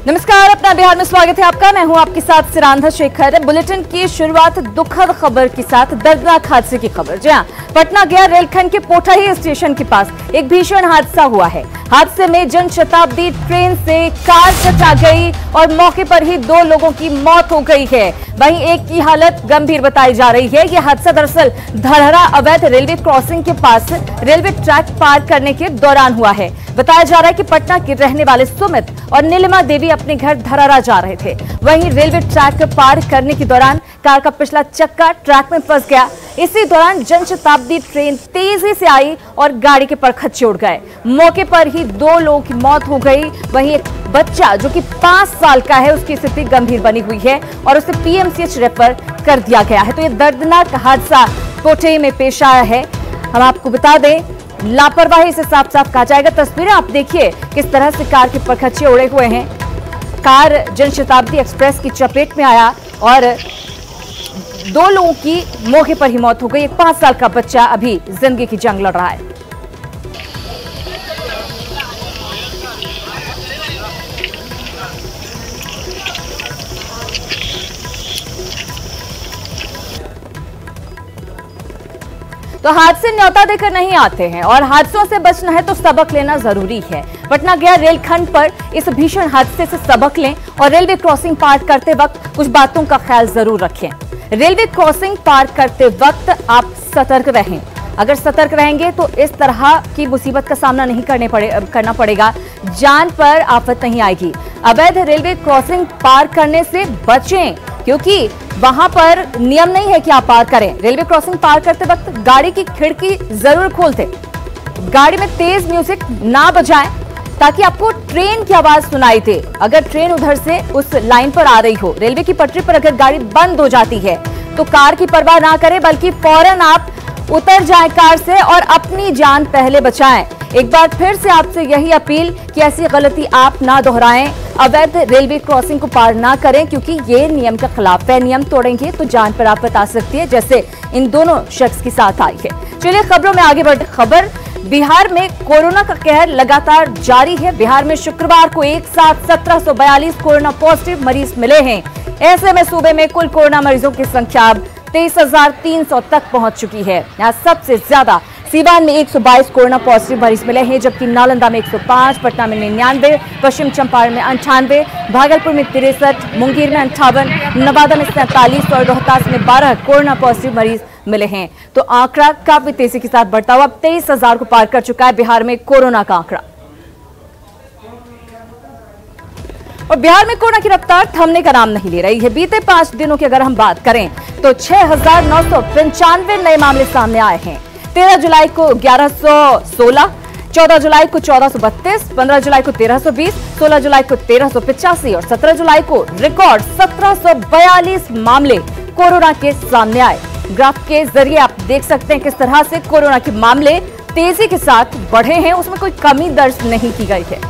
नमस्कार, अपना बिहार में स्वागत है आपका। मैं हूं आपके साथ सिरांधा शेखर। बुलेटिन की शुरुआत दुखद खबर के साथ दर्दनाक हादसे की खबर। जी हां, पटना गया रेलखंड के पोठाही स्टेशन के पास एक भीषण हादसा हुआ है। हादसे में जनशताब्दी ट्रेन से कार टकरा गई और मौके पर ही 2 लोगों की मौत हो गई है। वहीं एक की हालत गंभीर बताई जा रही है। यह हादसा दरअसल धरहरा अवैध रेलवे क्रॉसिंग के पास रेलवे ट्रैक पार करने के दौरान हुआ है। बताया जा रहा है कि पटना के रहने वाले सुमित और नीलिमा देवी अपने घर धरहरा जा रहे थे। वहीं रेलवे ट्रैक पार करने के दौरान कार का पिछला चक्का ट्रैक में फंस गया। इसी दौरान जनशताब्दी ट्रेन तेजी से आई और गाड़ी के परखच्चे उड़ गए। मौके पर ही 2 लोगों की मौत हो गई। वहीं एक बच्चा जो कि 5 साल का है, उसकी स्थिति गंभीर बनी हुई है और उसे पीएमसीएच रेफर कर दिया गया है। तो ये दर्दनाक हादसा पोठई में पेश आया है। हम आपको बता दें, लापरवाही से साफ साफ कहा जाएगा। तस्वीरें आप देखिए किस तरह से कार के परखच्चे उड़े हुए हैं। कार जनशताब्दी एक्सप्रेस की चपेट में आया और 2 लोगों की मौके पर ही मौत हो गई। एक 5 साल का बच्चा अभी जिंदगी की जंग लड़ रहा है। तो हादसे न्योता देकर नहीं आते हैं और हादसों से बचना है तो सबक लेना जरूरी है। पटना गया रेलखंड पर इस भीषण हादसे से सबक लें और रेलवे क्रॉसिंग पार करते वक्त कुछ बातों का ख्याल जरूर रखें। रेलवे क्रॉसिंग पार करते वक्त आप सतर्क रहें। अगर सतर्क रहेंगे तो इस तरह की मुसीबत का सामना नहीं करना पड़ेगा। जान पर आफत नहीं आएगी। अवैध रेलवे क्रॉसिंग पार करने से बचें, क्योंकि वहां पर नियम नहीं है कि आप पार करें। रेलवे क्रॉसिंग पार करते वक्त गाड़ी की खिड़की जरूर खोल दें। गाड़ी में तेज म्यूजिक ना बजाएं ताकि आपको ट्रेन की आवाज सुनाई दे। अगर ट्रेन उधर से उस लाइन पर आ रही हो, रेलवे की पटरी पर अगर गाड़ी बंद हो जाती है तो कार की परवाह ना करें, बल्कि फौरन आप उतर जाएं कार से और अपनी जान पहले बचाएं। एक बार फिर से आपसे यही अपील कि ऐसी गलती आप ना दोहराएं। अवैध रेलवे क्रॉसिंग को पार ना करें, क्योंकि ये नियम के खिलाफ है। नियम तोड़ेंगे तो जान पर आफत आ सकती है, जैसे इन दोनों शख्स के साथ आई है। चलिए खबरों में आगे बढ़ते। खबर बिहार में कोरोना का कहर लगातार जारी है। बिहार में शुक्रवार को एक साथ 1742 कोरोना पॉजिटिव मरीज मिले हैं। ऐसे में सूबे में कुल कोरोना मरीजों की संख्या 23,300 तक पहुंच चुकी है। यहाँ सबसे ज्यादा सीवान में 122 कोरोना पॉजिटिव मरीज मिले हैं, जबकि नालंदा में 105, पटना में 99, पश्चिम चंपारण में 98, भागलपुर में 63, मुंगेर में 58, नवादा में 47 और रोहतास में 12 कोरोना पॉजिटिव मरीज मिले हैं। तो आंकड़ा काफी तेजी के साथ बढ़ता हुआ अब 23,000 को पार कर चुका है बिहार में कोरोना का आंकड़ा। और बिहार में कोरोना की रफ्तार थमने का नाम नहीं ले रही है। बीते 5 दिनों की अगर हम बात करें तो 6,995 नए मामले सामने आए हैं। 13 जुलाई को 1116, 14 जुलाई को 1432, 15 जुलाई को 1320, 16 जुलाई को 1385 और 17 जुलाई को रिकॉर्ड 1742 मामले कोरोना के सामने आए। ग्राफ के जरिए आप देख सकते हैं किस तरह से कोरोना के मामले तेजी के साथ बढ़े हैं, उसमें कोई कमी दर्ज नहीं की गई है।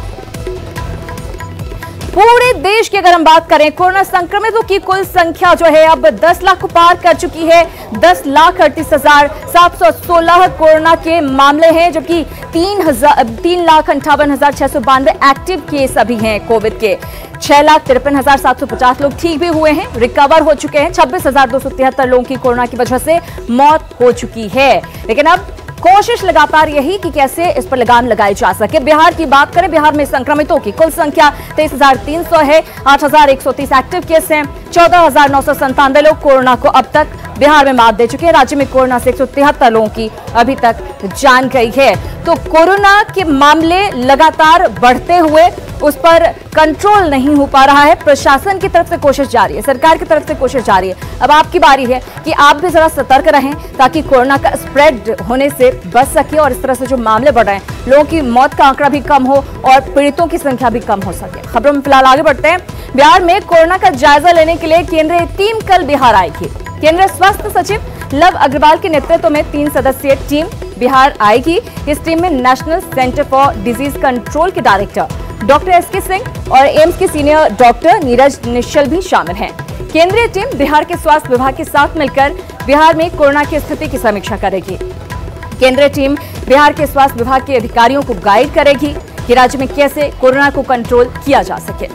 पूरे देश की अगर हम बात करें, कोरोना संक्रमितों की कुल संख्या जो है अब 10 लाख को पार कर चुकी है। 10,38,716 कोरोना के मामले हैं, जबकि 3,58,692 एक्टिव केस अभी हैं कोविड के। 6,53,750 लोग ठीक भी हुए हैं, रिकवर हो चुके हैं। 26,273 लोगों की कोरोना की वजह से मौत हो चुकी है। लेकिन अब कोशिश लगातार यही कि कैसे इस पर लगाम लगाई जा सके। बिहार की बात करें, बिहार में संक्रमितों की कुल संख्या 23,300 है। 8,130 एक्टिव केस हैं। 14,997 लोग कोरोना को अब तक बिहार में मात दे चुके हैं। राज्य में कोरोना से 173 लोगों की अभी तक जान गई है। तो कोरोना के मामले लगातार बढ़ते हुए उस पर कंट्रोल नहीं हो पा रहा है। प्रशासन की तरफ से कोशिश जारी है, सरकार की तरफ से कोशिश जारी है। अब आपकी बारी है कि आप भी जरा सतर्क रहें ताकि कोरोना का स्प्रेड होने से बच सके और इस तरह से जो मामले बढ़ रहे हैं, लोगों की मौत का आंकड़ा भी कम हो और पीड़ितों की संख्या भी कम हो सके। खबरों में फिलहाल आगे बढ़ते हैं। बिहार में कोरोना का जायजा लेने के लिए केंद्रीय टीम कल बिहार आएगी। केंद्रीय स्वास्थ्य सचिव लव अग्रवाल के नेतृत्व में 3 सदस्यीय टीम बिहार आएगी। इस टीम में national centre for disease control के डायरेक्टर डॉक्टर एसके सिंह और एम्स के सीनियर डॉक्टर नीरज निश्चल भी शामिल हैं। केंद्रीय टीम बिहार के स्वास्थ्य विभाग के साथ मिलकर बिहार में कोरोना की स्थिति की समीक्षा करेगी। केंद्रीय टीम बिहार के स्वास्थ्य विभाग के अधिकारियों को गाइड करेगी कि राज्य में कैसे कोरोना को कंट्रोल किया जा सके।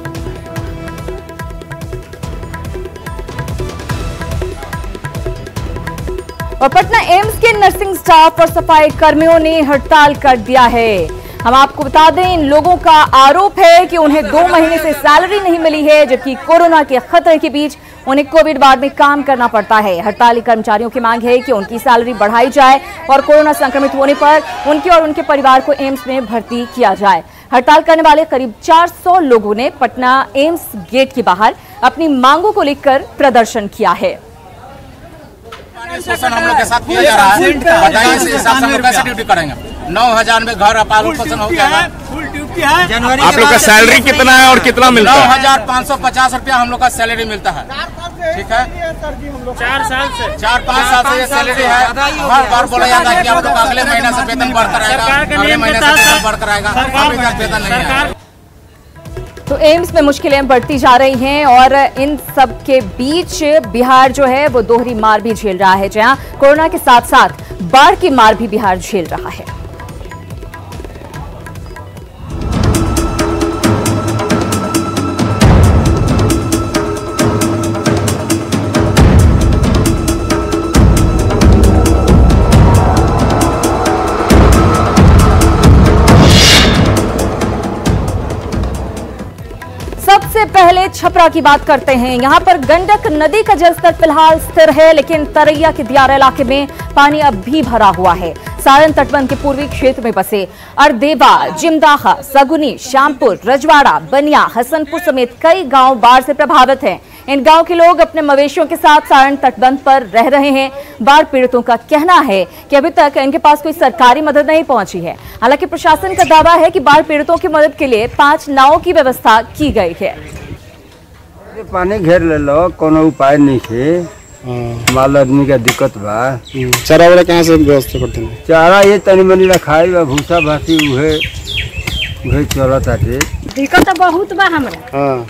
और पटना एम्स के नर्सिंग स्टाफ और सफाई कर्मियों ने हड़ताल कर दिया है। हम आपको बता दें, इन लोगों का आरोप है कि उन्हें 2 महीने से सैलरी नहीं मिली है, जबकि कोरोना के खतरे के बीच उन्हें कोविड वार्ड में काम करना पड़ता है। हड़ताली कर्मचारियों की मांग है कि उनकी सैलरी बढ़ाई जाए और कोरोना संक्रमित होने पर उनके और उनके परिवार को एम्स में भर्ती किया जाए। हड़ताल करने वाले करीब 400 लोगों ने पटना एम्स गेट के बाहर अपनी मांगों को लेकर प्रदर्शन किया है। शोषण हम लोग के साथ किया जा रहा है, बताइए इस हिसाब से हम लोग कैसे ड्यूटी करेंगे? 9,000 में घर अपार पोषण हो गया है। आप लोग का सैलरी कितना है और कितना मिलता है? 9,550 रुपया हम लोग का सैलरी मिलता है। ठीक है, 4-5 साल से ये सैलरी है। हर बार बोला जाता है कि आप लोग अगले महीने से वेतन बढ़कर आएगा, अगले महीने से वेतन बढ़कर आएगा, अभी तक वेतन नहीं है। तो एम्स में मुश्किलें बढ़ती जा रही हैं और इन सब के बीच बिहार जो है वो दोहरी मार भी झेल रहा है, जहां कोरोना के साथ साथ बाढ़ की मार भी बिहार झेल रहा है। सबसे पहले छपरा की बात करते हैं। यहां पर गंडक नदी का जलस्तर फिलहाल स्थिर है, लेकिन तरैया के दियारा इलाके में पानी अब भी भरा हुआ है। सारण तटबंध के पूर्वी क्षेत्र में बसे अरदेवा, जिमदाहा, सगुनी, श्यामपुर, रजवाड़ा, बनिया, हसनपुर समेत कई गांव बाढ़ से प्रभावित हैं। इन गांव के लोग अपने मवेशियों के साथ सारण तटबंध पर रह रहे हैं। बाढ़ पीड़ितों का कहना है कि अभी तक इनके पास कोई सरकारी मदद नहीं पहुंची है। हालांकि प्रशासन का दावा है कि बाढ़ पीड़ितों की मदद के लिए 5 नावों की व्यवस्था की गई है। पानी घेर ले लो, कोनो उपाय नहीं है। माल आदमी का दिक्कत बा। चारा वाला कहाँ से व्यवस्था करते हैं? चारा ये तनी मनी रखाई बा, भूसा भाती उहे चलत आटे। दिक्कत तो बहुत बा हमरा।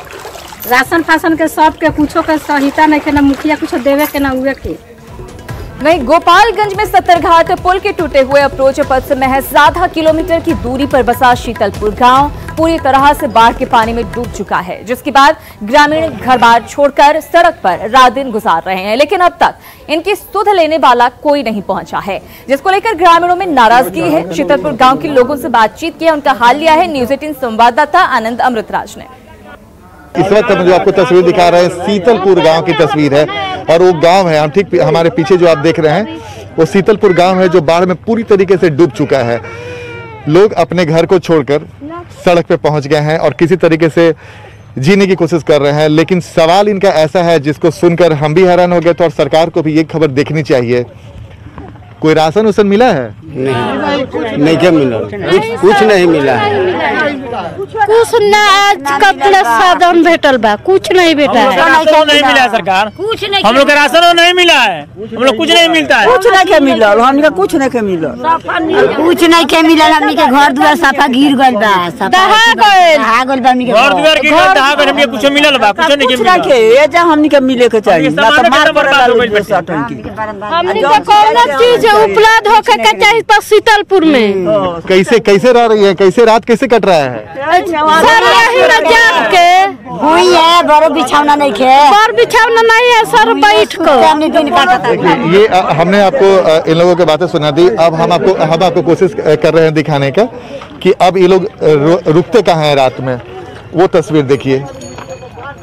राशन फासन के सब के कुछो के सहिता नहीं के, ना मुखिया कुछ देवे के ना हुए के। वहीं गोपालगंज में सत्तरघाट पुल के टूटे हुए अप्रोच पथ से महज आधा किलोमीटर की दूरी पर बसा शीतलपुर गांव पूरी तरह से बाढ़ के पानी में डूब चुका है, जिसके बाद ग्रामीण घर बार छोड़कर सड़क पर रात दिन गुजार रहे हैं। लेकिन अब तक इनकी सुध लेने वाला कोई नहीं पहुंचा है, जिसको लेकर ग्रामीणों में नाराजगी है। शीतलपुर गांव के लोगों से बातचीत की, उनका हाल लिया है न्यूज 18 संवाददाता आनंद अमृतराज ने। इस वक्त हम जो आपको तस्वीर दिखा रहे हैं शीतलपुर गांव की तस्वीर है, और वो गांव है हम ठीक हमारे पीछे जो आप देख रहे हैं वो शीतलपुर गांव है, जो बाढ़ में पूरी तरीके से डूब चुका है। लोग अपने घर को छोड़कर सड़क पे पहुंच गए हैं और किसी तरीके से जीने की कोशिश कर रहे हैं। लेकिन सवाल इनका ऐसा है जिसको सुनकर हम भी हैरान हो गए थे और सरकार को भी ये खबर देखनी चाहिए। कोई राशन उसन मिला है? नहीं क्या मिला, कुछ नहीं मिला है। कुछ ना कपड़ा साधन भेटल बा, कुछ नहीं भेटा है। राशन नहीं मिला है सरकार, कुछ नहीं। हम लोग का राशन नहीं मिला है, हम लोग कुछ नहीं मिलता है। कुछ नहीं के मिला, हमने कुछ नहीं के मिला, कुछ नहीं के मिला। हमनी के घर दुआर साफा गिर गइल बा, दहा गइल बा। हमनी के घर दुआर गिर गइल, दहा गइल। हमनी कुछ मिलल बा, कुछ नहीं के मिला के। ये जा हमनी के मिले के चाहिए, ना तो मार बर्बाद हो गइल साटन की। हमनी के कौनो चीज उपलब्ध होके के चाहिए पर शीतलपुर में। कैसे रह रही है, कैसे रात कैसे कट रहा है? सर यही ना जान के हुई है, बड़ो बिछावना नहीं खे, बड़ बिछावना नहीं है सर, बैठ को हमने दिन काटा। ये हमने आपको इन लोगों की बातें सुना दी। अब हम आपको कोशिश कर रहे हैं दिखाने का कि अब ये लोग रुकते कहाँ हैं रात में। वो तस्वीर देखिए,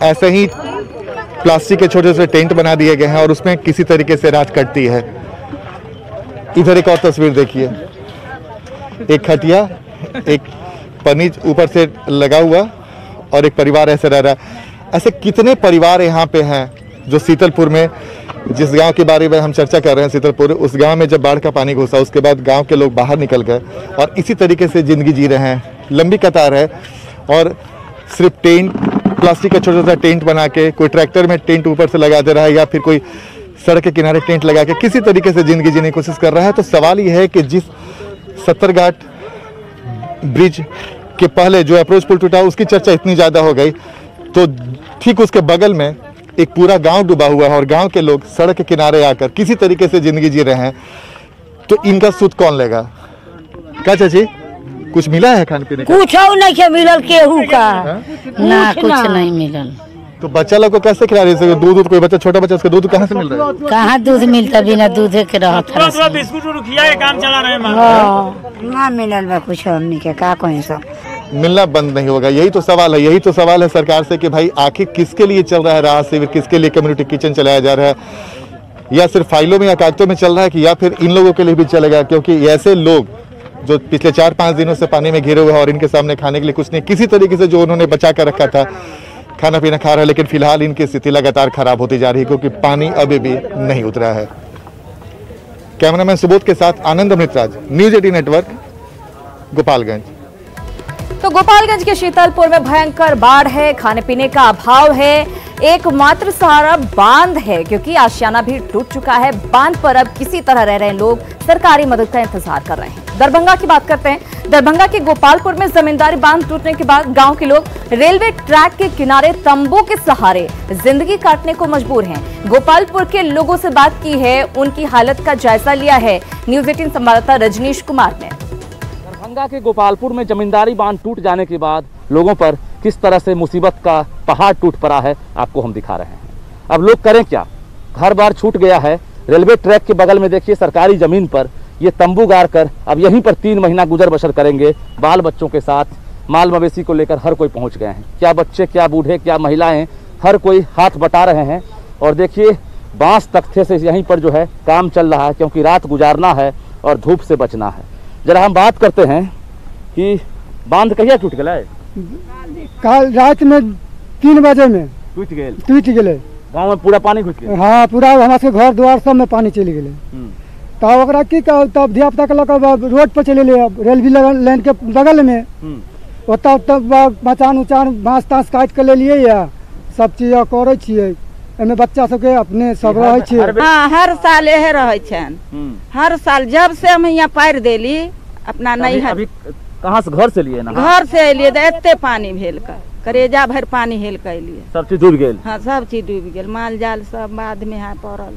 ऐसे ही प्लास्टिक के छोटे से टेंट बना दिए गए हैं और उसमें किसी तरीके से रात कटती है। इधर एक और तस्वीर देखिए, एक खटिया, एक पन्नी ऊपर से लगा हुआ और एक परिवार ऐसे रह रहा है। ऐसे कितने परिवार यहाँ पे हैं जो शीतलपुर में, जिस गांव के बारे में हम चर्चा कर रहे हैं शीतलपुर, उस गांव में जब बाढ़ का पानी घुसा उसके बाद गांव के लोग बाहर निकल गए और इसी तरीके से जिंदगी जी रहे हैं। लंबी कतार है और सिर्फ टेंट, प्लास्टिक का छोटा सा टेंट बना के, कोई ट्रैक्टर में टेंट ऊपर से लगा दे रहा है या फिर कोई सड़क के किनारे टेंट लगा के किसी तरीके से जिंदगी जीने की कोशिश कर रहा है। तो सवाल यह है कि जिस सत्तरघाट ब्रिज के पहले जो अप्रोच पुल टूटा उसकी चर्चा इतनी ज़्यादा हो गई, तो ठीक उसके बगल में एक पूरा गांव डूबा हुआ है और गांव के लोग सड़क के किनारे आकर किसी तरीके से जिंदगी जी रहे हैं। तो इनका सुध कौन लेगा? क्या चाची, कुछ मिला है खाने पीने का? कुछ नहीं के मिलल केहू का, ना कुछ नहीं मिलल। तो बच्चा लोग को कैसे खिला रही है? दूध कोई बच्चा छोटा बच्चा उसका दूध कहाँ से मिल रहा है? कहाँ दूध मिलता, बिना दूध के रहता बिस्कुट खिया काम चला रहे हैं। ना मिलल बा कुछ हमनी के का कहीं सब मिलना बंद नहीं होगा। यही तो सवाल है सरकार से कि भाई आखिर किसके लिए चल रहा है राहत शिविर, किसके लिए कम्युनिटी किचन चलाया जा रहा है, या सिर्फ फाइलों में या कागजों में चल रहा है कि या फिर इन लोगों के लिए भी चलेगा? क्योंकि ऐसे लोग जो पिछले 4-5 दिनों से पानी में घिरे हुए हैं और इनके सामने खाने के लिए कुछ नहीं, किसी तरीके से जो उन्होंने बचा कर रखा था खाना पीना खा रहा है, लेकिन फिलहाल इनकी स्थिति लगातार खराब होती जा रही है क्योंकि पानी अभी भी नहीं उतरा है। कैमरामैन सुबोध के साथ आनंद अमृतराज, न्यूज़ 18 नेटवर्क, गोपालगंज। तो गोपालगंज के शीतलपुर में भयंकर बाढ़ है, खाने पीने का अभाव है, एकमात्र सहारा बांध है क्योंकि आशियाना भी टूट चुका है। बांध पर अब किसी तरह रह रहे लोग सरकारी मदद का इंतजार कर रहे हैं। दरभंगा की बात करते हैं। दरभंगा के गोपालपुर में जमींदारी बांध टूटने के बाद गांव के लोग रेलवे ट्रैक के किनारे तंबू के सहारे जिंदगी काटने को मजबूर हैं। गोपालपुर के लोगों से बात की है, उनकी हालत का जायजा लिया है न्यूज़ 18 संवाददाता रजनीश कुमार ने। दरभंगा के गोपालपुर में जमींदारी बांध टूट जाने के बाद लोगों पर किस तरह से मुसीबत का पहाड़ टूट पड़ा है आपको हम दिखा रहे हैं। अब लोग करें क्या, घर बार छूट गया है। रेलवे ट्रैक के बगल में देखिए सरकारी जमीन पर ये तंबू गाड़ कर अब यहीं पर 3 महीना गुजर बसर करेंगे। बाल बच्चों के साथ माल मवेशी को लेकर हर कोई पहुंच गए हैं। क्या बच्चे, क्या बूढ़े, क्या महिलाएं, हर कोई हाथ बटा रहे हैं। और देखिए बांस तख्ते से यहीं पर जो है काम चल रहा है क्योंकि रात गुजारना है और धूप से बचना है। जरा हम बात करते हैं कि बांध कहिया टूट गया है? कल रात में 3 बजे में टूट गए। गाँव में पूरा पानी घुस गया? हाँ, पूरा हमारे घर द्वार सब में पानी चली गए। तब ओकरा की तब धिया पुता के रोड पर चले रेलवे लाइन के बगल में तब मचान उचान बाँस ताँस काट के ले लिए या सब चीज करे छियै। एमे बच्चा सबके अपने सब रहे छियै। हाँ, हर साल यह रहे छन। हर साल जब से हम यहाँ पार देली अपना नहीं है। अभी कहाँ से? घर से लिए ना? घर से एलिए तो एते पानी भेल कर करेजा भर पानी हेल के लिए सब चीज डूब गए। हाँ, सब चीज डूब गए, माल जाल सब बाद में है पड़ल।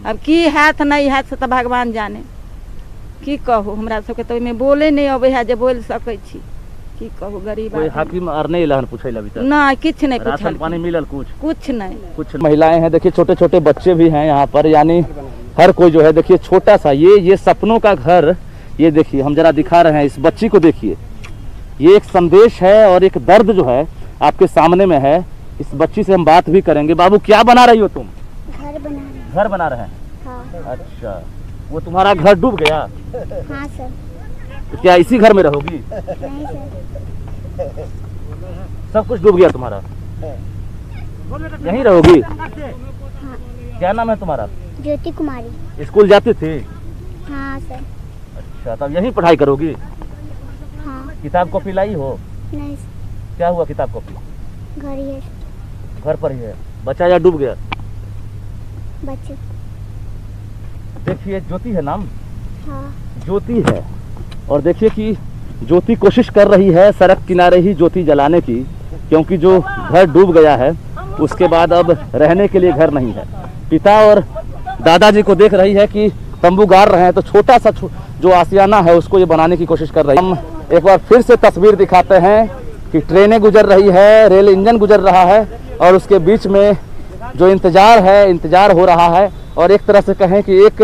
अब की हाथ नहीं हाथ से तो भगवान जाने की कहू। हमरा सबके तो में बोले नहीं अबे है जे बोल सकै छी। की कहू गरीब कोई हाकिम और नहीं लहन पूछैला अभी तक? ना, किछ नहीं पूछल। पानी मिलल कुछ नहीं। कुछ महिलाएं हैं, देखिए छोटे छोटे बच्चे भी हैं यहाँ पर, यानी हर कोई जो है देखिए छोटा सा ये सपनों का घर। ये देखिए हम जरा दिखा रहे हैं, इस बच्ची को देखिए। ये एक संदेश है और एक दर्द जो है आपके सामने में है। इस बच्ची से हम बात भी करेंगे। बाबू क्या बना रही हो तुम? घर बना रहे हैं। हाँ। अच्छा, वो तुम्हारा घर डूब गया? हाँ सर। तो क्या इसी घर में रहोगी? नहीं सर। सब कुछ डूब गया तुम्हारा? यहीं रहोगी? हाँ। क्या नाम है तुम्हारा? ज्योति कुमारी। स्कूल जाती थी? हाँ सर। अच्छा, तब यहीं पढ़ाई करोगी? हाँ। किताब कॉपी लाई हो? नहीं। क्या हुआ किताब कॉपी? घर ही है। घर पर ही है। बच्चा या डूब गया? बच्चे। देखिए ज्योति है नाम? हाँ। ज्योति है। और देखिए कि ज्योति कोशिश कर रही है सड़क किनारे ही ज्योति जलाने की, क्योंकि जो घर डूब गया है उसके बाद अब रहने के लिए घर नहीं है। पिता और दादाजी को देख रही है कि तंबू गाड़ रहे हैं, तो छोटा सा जो आशियाना है उसको ये बनाने की कोशिश कर रही है। हम एक बार फिर से तस्वीर दिखाते हैं कि ट्रेनें गुजर रही है, रेल इंजन गुजर रहा है और उसके बीच में जो इंतजार हो रहा है। और एक तरह से कहें कि एक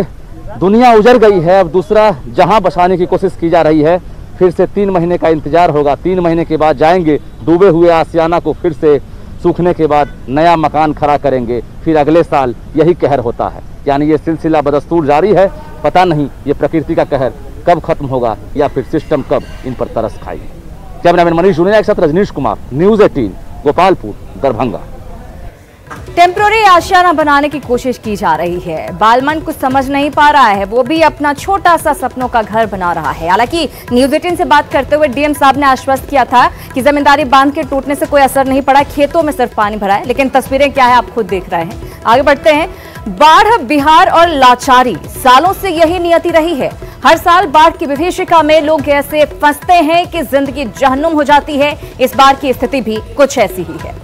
दुनिया उजड़ गई है, अब दूसरा जहां बसाने की कोशिश की जा रही है। फिर से 3 महीने का इंतजार होगा। 3 महीने के बाद जाएंगे, डूबे हुए आशियाना को फिर से सूखने के बाद नया मकान खड़ा करेंगे। फिर अगले साल यही कहर होता है। यानी ये सिलसिला बदस्तूर जारी है। पता नहीं ये प्रकृति का कहर कब खत्म होगा या फिर सिस्टम कब इन पर तरस खाएगी। कैमरामैन मनीष जुनेजा के साथ रजनीश कुमार, न्यूज़ 18, गोपालपुर, दरभंगा। टेम्पोररी आशियाना बनाने की कोशिश की जा रही है। बालमन कुछ समझ नहीं पा रहा है, वो भी अपना छोटा सा सपनों का घर बना रहा है। हालांकि न्यूज़ 18 से बात करते हुए डीएम साहब ने आश्वस्त किया था कि जमींदारी बांध के टूटने से कोई असर नहीं पड़ा, खेतों में सिर्फ पानी भरा है। लेकिन तस्वीरें क्या है आप खुद देख रहे हैं। आगे बढ़ते हैं। बाढ़, बिहार और लाचारी, सालों से यही नियति रही है। हर साल बाढ़ की विभीषिका में लोग ऐसे फंसते हैं कि जिंदगी जहन्नुम हो जाती है। इस बार की स्थिति भी कुछ ऐसी ही है।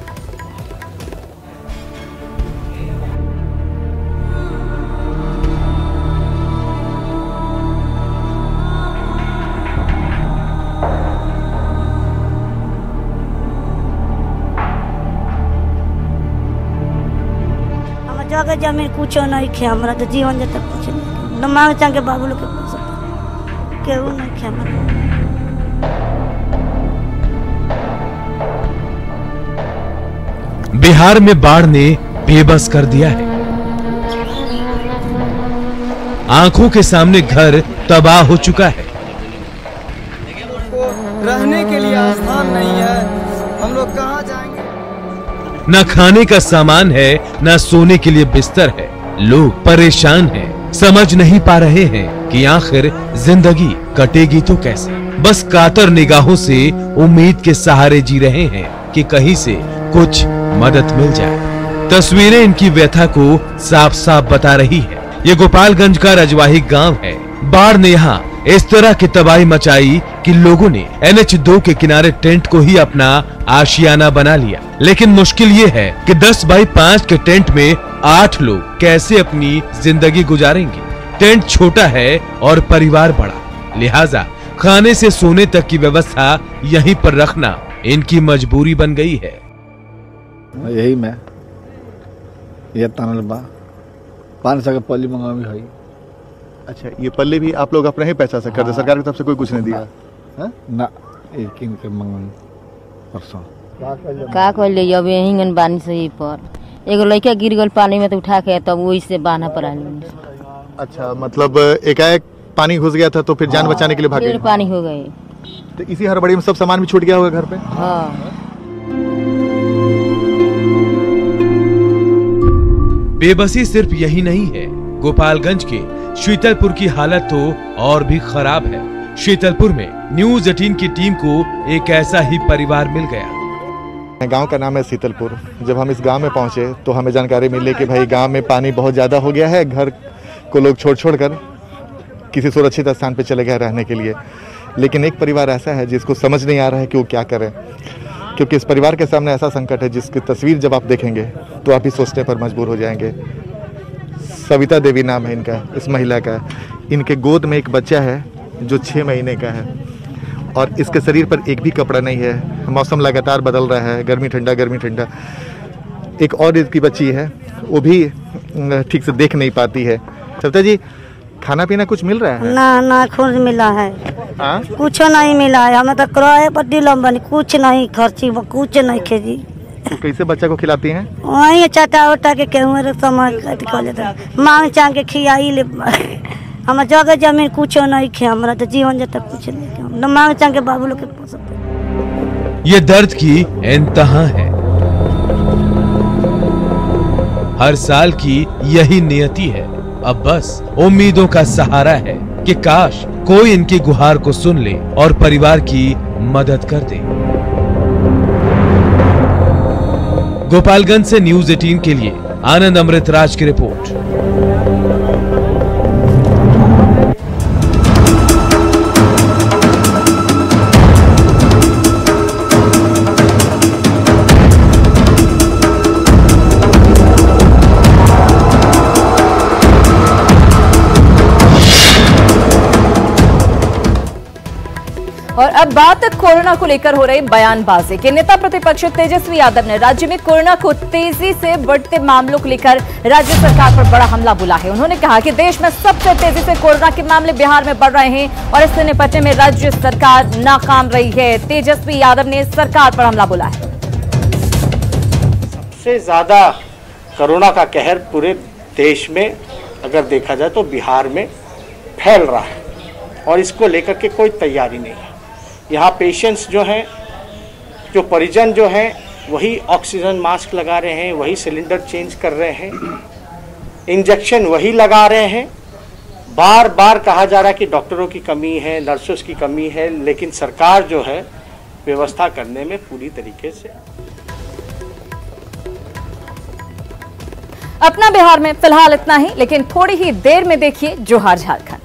जगह जमीन कुछ नहीं खे हमरा तो जीवन जब तक कुछ नहीं न मांग चाह के बाबू लोग के केहू नहीं खे हमरा। बिहार में बाढ़ ने बेबस कर दिया है। आंखों के सामने घर तबाह हो चुका है। रहने के लिए स्थान नहीं है, हम लोग कहाँ जाएंगे? न खाने का सामान है, न सोने के लिए बिस्तर है। लोग परेशान हैं, समझ नहीं पा रहे हैं कि आखिर जिंदगी कटेगी तो कैसे। बस कातर निगाहों से उम्मीद के सहारे जी रहे हैं कि कहीं से कुछ मदद मिल जाए। तस्वीरें इनकी व्यथा को साफ साफ बता रही है। ये गोपालगंज का रजवाही गांव है। बाढ़ ने यहाँ इस तरह की तबाही मचाई कि लोगों ने NH2 के किनारे टेंट को ही अपना आशियाना बना लिया। लेकिन मुश्किल ये है कि 10 बाई 5 के टेंट में 8 लोग कैसे अपनी जिंदगी गुजारेंगे। टेंट छोटा है और परिवार बड़ा, लिहाजा खाने से सोने तक की व्यवस्था यहीं पर रखना इनकी मजबूरी बन गई है। यही मैं ये तनल बा 500 के पल्ली मंगावी है। अच्छा, ये पल्ली भी आप लोग अपने ही पैसा से कर दे? सरकार की तरफ से कोई कुछ नहीं दिया? ना एक इनके मंगन परसों का कहले अब यही बानी सही पर एगो लड़का गिर गल पानी में तो उठा के तब वही से बांधा पर आनी। अच्छा, मतलब एकाएक पानी घुस गया था तो फिर जान बचाने के लिए भागे? पानी हो गए तो इसी हड़बड़ी में सब सामान भी छूट गया होगा घर पे? हाँ। बेबसी सिर्फ यही नहीं है। गोपालगंज के शीतलपुर की हालत तो और भी खराब है। शीतलपुर में न्यूज़ 18 की टीम को एक ऐसा ही परिवार मिल गया। गांव का नाम है शीतलपुर। जब हम इस गांव में पहुंचे तो हमें जानकारी मिली कि भाई गांव में पानी बहुत ज्यादा हो गया है। घर को लोग छोड़ कर किसी सुरक्षित स्थान पे चले गए रहने के लिए। लेकिन एक परिवार ऐसा है जिसको समझ नहीं आ रहा है कि वो क्या करें, क्योंकि इस परिवार के सामने ऐसा संकट है जिसकी तस्वीर जब आप देखेंगे तो आप ही सोचने पर मजबूर हो जाएंगे। सविता देवी नाम है इनका, इस महिला का। इनके गोद में एक बच्चा है जो 6 महीने का है और इसके शरीर पर एक भी कपड़ा नहीं है। मौसम लगातार बदल रहा है, गर्मी ठंडा गर्मी ठंडा। एक और इसकी बच्ची है, वो भी ठीक से देख नहीं पाती है। सविता जी, खाना पीना कुछ मिल रहा है? ना कुछ मिला है। कुछ नहीं मिला है, हमें तो किराए पर दिलम बनी, कुछ नहीं खर्ची, कुछ नहीं खेती। तो कैसे बच्चा को खिलाती हैं? वही चाटा उटा के केहू समझ मांग चांग के खियाई ले। हम जगह जमीन कुछ नहीं खे हमरा तो जीवन जब तक कुछ नहीं खे न मांग चांग के बाबू लोग के। ये दर्द की इंतहा है। हर साल की यही नियति है। अब बस उम्मीदों का सहारा है कि काश कोई इनकी गुहार को सुन ले और परिवार की मदद कर दे। गोपालगंज से न्यूज़ 18 के लिए आनंद अमृतराज की रिपोर्ट। और अब बात कोरोना को लेकर हो रही बयानबाजी के नेता प्रतिपक्ष तेजस्वी यादव ने राज्य में कोरोना को तेजी से बढ़ते मामलों को लेकर राज्य सरकार पर बड़ा हमला बोला है। उन्होंने कहा कि देश में सबसे तेजी से कोरोना के मामले बिहार में बढ़ रहे हैं और इससे निपटने में राज्य सरकार नाकाम रही है। तेजस्वी यादव ने सरकार पर हमला बोला है। सबसे ज्यादा कोरोना का कहर पूरे देश में अगर देखा जाए तो बिहार में फैल रहा है और इसको लेकर के कोई तैयारी नहीं है। यहाँ पेशेंट्स जो हैं, जो परिजन जो हैं, वही ऑक्सीजन मास्क लगा रहे हैं, वही सिलेंडर चेंज कर रहे हैं, इंजेक्शन वही लगा रहे हैं। बार बार कहा जा रहा है कि डॉक्टरों की कमी है, नर्सों की कमी है, लेकिन सरकार जो है व्यवस्था करने में पूरी तरीके से। अपना बिहार में फिलहाल इतना ही, लेकिन थोड़ी ही देर में देखिए जोहार झारखंड।